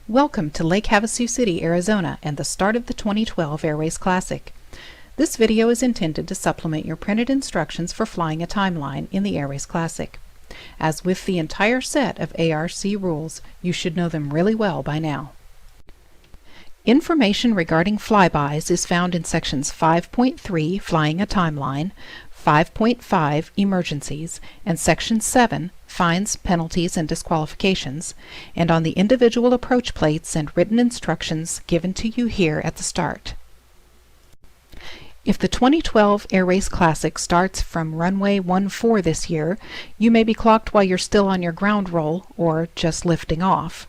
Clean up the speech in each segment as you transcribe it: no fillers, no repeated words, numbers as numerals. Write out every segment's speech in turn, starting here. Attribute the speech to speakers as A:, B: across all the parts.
A: Welcome to Lake Havasu City, Arizona, and the start of the 2012 Air Race Classic. This video is intended to supplement your printed instructions for flying a timeline in the Air Race Classic. As with the entire set of ARC rules, you should know them really well by now. Information regarding flybys is found in sections 5.3, Flying a Timeline, 5.5, Emergencies, and section 7, Fines, Penalties, and Disqualifications, and on the individual approach plates and written instructions given to you here at the start. If the 2012 Air Race Classic starts from runway 14 this year, you may be clocked while you're still on your ground roll or just lifting off.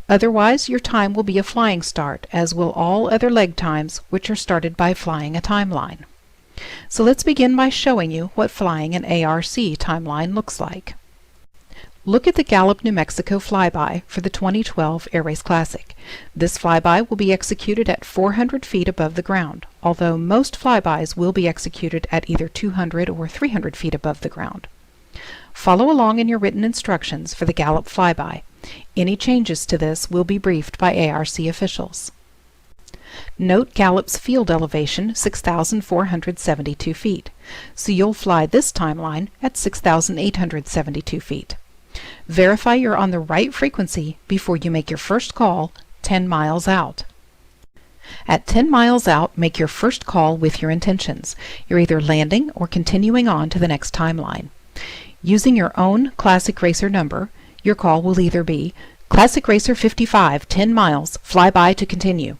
A: Otherwise, your time will be a flying start, as will all other leg times, which are started by flying a timeline. So let's begin by showing you what flying an ARC timeline looks like. Look at the Gallup, New Mexico flyby for the 2012 Air Race Classic. This flyby will be executed at 400 feet above the ground, although most flybys will be executed at either 200 or 300 feet above the ground. Follow along in your written instructions for the Gallup flyby. Any changes to this will be briefed by ARC officials. Note Gallup's field elevation, 6,472 feet, so you'll fly this timeline at 6,872 feet. Verify you're on the right frequency before you make your first call 10 miles out. At 10 miles out, make your first call with your intentions. You're either landing or continuing on to the next timeline. Using your own Classic Racer number, your call will either be Classic Racer 55, 10 miles, flyby to continue,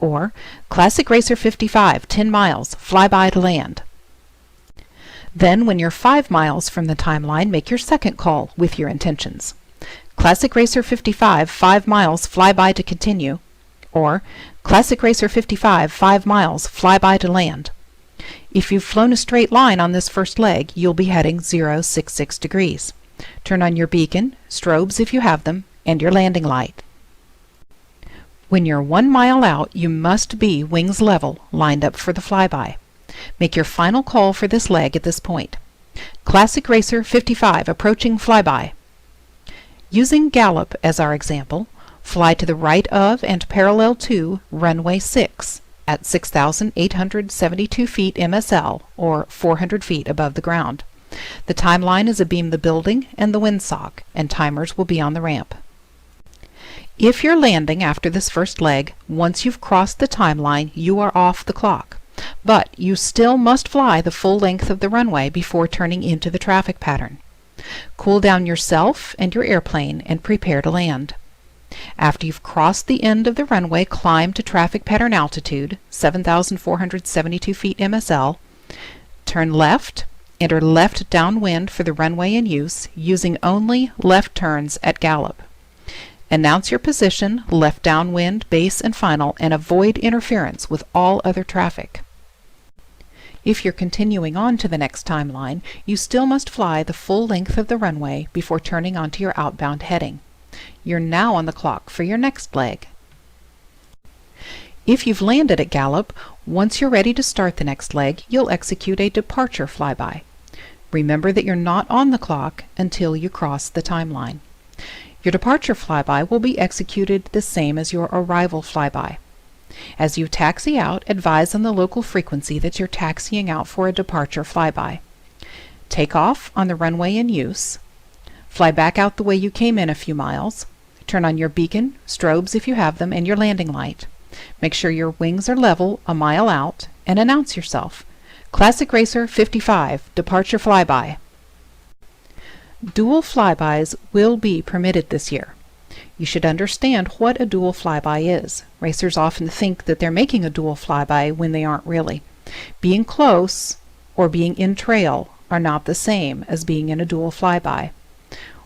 A: or Classic Racer 55, 10 miles, flyby to land. Then, when you're 5 miles from the timeline, make your second call with your intentions. Classic Racer 55, 5 miles, flyby to continue, or Classic Racer 55, 5 miles, flyby to land. If you've flown a straight line on this first leg, you'll be heading 066 degrees. Turn on your beacon, strobes if you have them, and your landing light. When you're 1 mile out, you must be wings level, lined up for the flyby. Make your final call for this leg at this point. Classic Racer 55 approaching flyby. Using Gallup as our example, fly to the right of and parallel to runway 6 at 6,872 feet MSL, or 400 feet above the ground. The timeline is abeam the building and the windsock, and timers will be on the ramp. If you're landing after this first leg, once you've crossed the timeline, you are off the clock. But you still must fly the full length of the runway before turning into the traffic pattern. Cool down yourself and your airplane and prepare to land. After you've crossed the end of the runway, climb to traffic pattern altitude, 7,472 feet MSL, turn left, enter left downwind for the runway in use, using only left turns at Gallup. Announce your position, left downwind, base, and final, and avoid interference with all other traffic. If you're continuing on to the next timeline, you still must fly the full length of the runway before turning onto your outbound heading. You're now on the clock for your next leg. If you've landed at Gallup, once you're ready to start the next leg, you'll execute a departure flyby. Remember that you're not on the clock until you cross the timeline. Your departure flyby will be executed the same as your arrival flyby. As you taxi out, advise on the local frequency that you're taxiing out for a departure flyby. Take off on the runway in use. Fly back out the way you came in a few miles. Turn on your beacon, strobes if you have them, and your landing light. Make sure your wings are level a mile out, and announce yourself. Classic Racer 55, departure flyby. Dual flybys will be permitted this year. You should understand what a dual flyby is. Racers often think that they're making a dual flyby when they aren't really. Being close or being in trail are not the same as being in a dual flyby.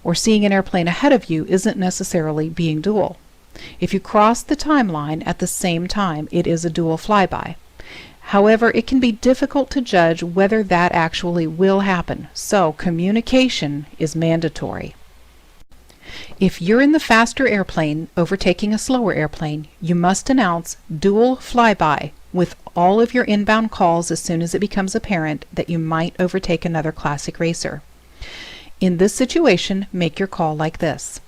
A: Or seeing an airplane ahead of you isn't necessarily being dual. If you cross the timeline at the same time, it is a dual flyby. However, it can be difficult to judge whether that actually will happen, so communication is mandatory. If you're in the faster airplane overtaking a slower airplane, you must announce dual flyby with all of your inbound calls as soon as it becomes apparent that you might overtake another Classic Racer. In this situation, make your call like this.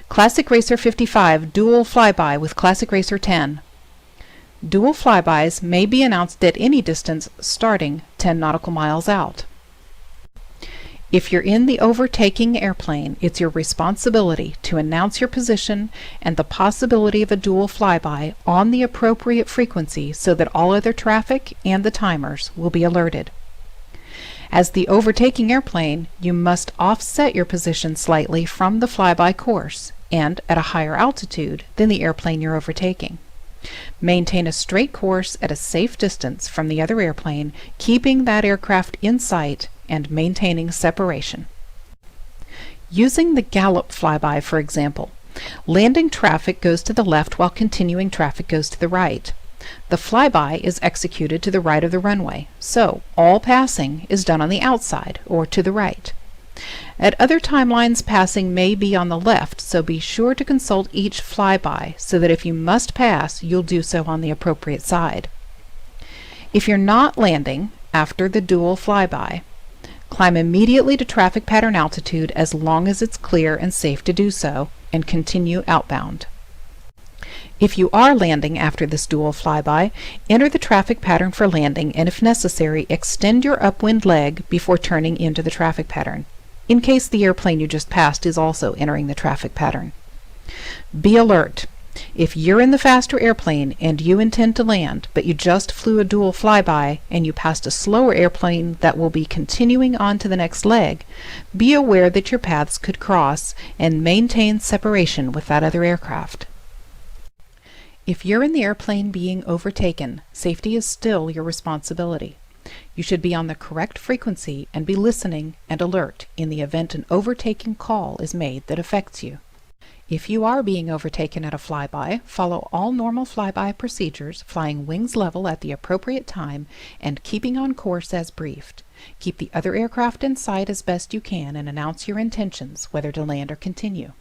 A: Classic Racer 55 Dual Flyby with Classic Racer 10. Dual flybys may be announced at any distance starting 10 nautical miles out. If you're in the overtaking airplane, it's your responsibility to announce your position and the possibility of a dual flyby on the appropriate frequency so that all other traffic and the timers will be alerted. As the overtaking airplane, you must offset your position slightly from the flyby course and at a higher altitude than the airplane you're overtaking. Maintain a straight course at a safe distance from the other airplane, keeping that aircraft in sight and maintaining separation. Using the gallop flyby, for example, landing traffic goes to the left while continuing traffic goes to the right. The flyby is executed to the right of the runway, so all passing is done on the outside or to the right. At other timelines, passing may be on the left, so be sure to consult each flyby so that if you must pass, you'll do so on the appropriate side. If you're not landing after the dual flyby, climb immediately to traffic pattern altitude as long as it's clear and safe to do so, and continue outbound. If you are landing after this dual flyby, enter the traffic pattern for landing and if necessary, extend your upwind leg before turning into the traffic pattern, in case the airplane you just passed is also entering the traffic pattern. Be alert. If you're in the faster airplane and you intend to land, but you just flew a dual flyby and you passed a slower airplane that will be continuing on to the next leg, be aware that your paths could cross and maintain separation with that other aircraft. If you're in the airplane being overtaken, safety is still your responsibility. You should be on the correct frequency and be listening and alert in the event an overtaking call is made that affects you. If you are being overtaken at a flyby, follow all normal flyby procedures, flying wings level at the appropriate time and keeping on course as briefed. Keep the other aircraft in sight as best you can and announce your intentions, whether to land or continue.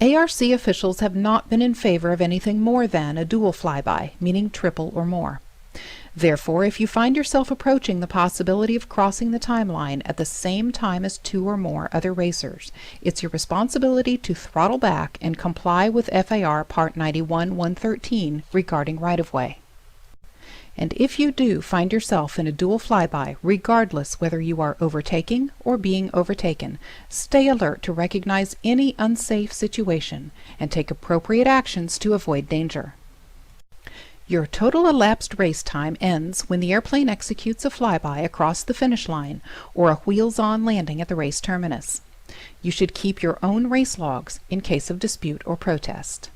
A: ARC officials have not been in favor of anything more than a dual flyby, meaning triple or more. Therefore, if you find yourself approaching the possibility of crossing the timeline at the same time as 2 or more other racers, it's your responsibility to throttle back and comply with FAR Part 91-113 regarding right-of-way. And if you do find yourself in a dual flyby, regardless whether you are overtaking or being overtaken, stay alert to recognize any unsafe situation and take appropriate actions to avoid danger. Your total elapsed race time ends when the airplane executes a flyby across the finish line or a wheels-on landing at the race terminus. You should keep your own race logs in case of dispute or protest.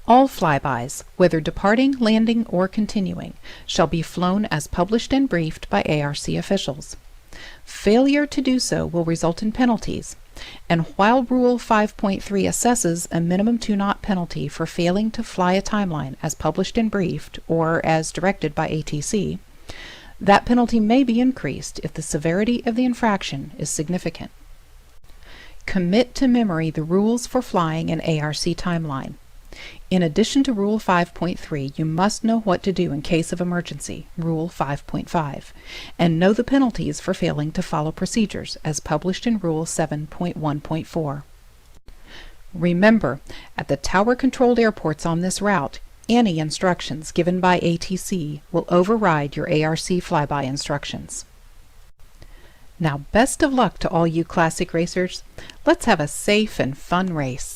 A: All flybys, whether departing, landing, or continuing, shall be flown as published and briefed by ARC officials. Failure to do so will result in penalties, and while Rule 5.3 assesses a minimum 2-knot penalty for failing to fly a timeline as published and briefed or as directed by ATC, that penalty may be increased if the severity of the infraction is significant. Commit to memory the rules for flying an ARC timeline. In addition to Rule 5.3, you must know what to do in case of emergency, Rule 5.5, and know the penalties for failing to follow procedures, as published in Rule 7.1.4. Remember, at the tower-controlled airports on this route, any instructions given by ATC will override your ARC flyby instructions. Now, best of luck to all you classic racers. Let's have a safe and fun race.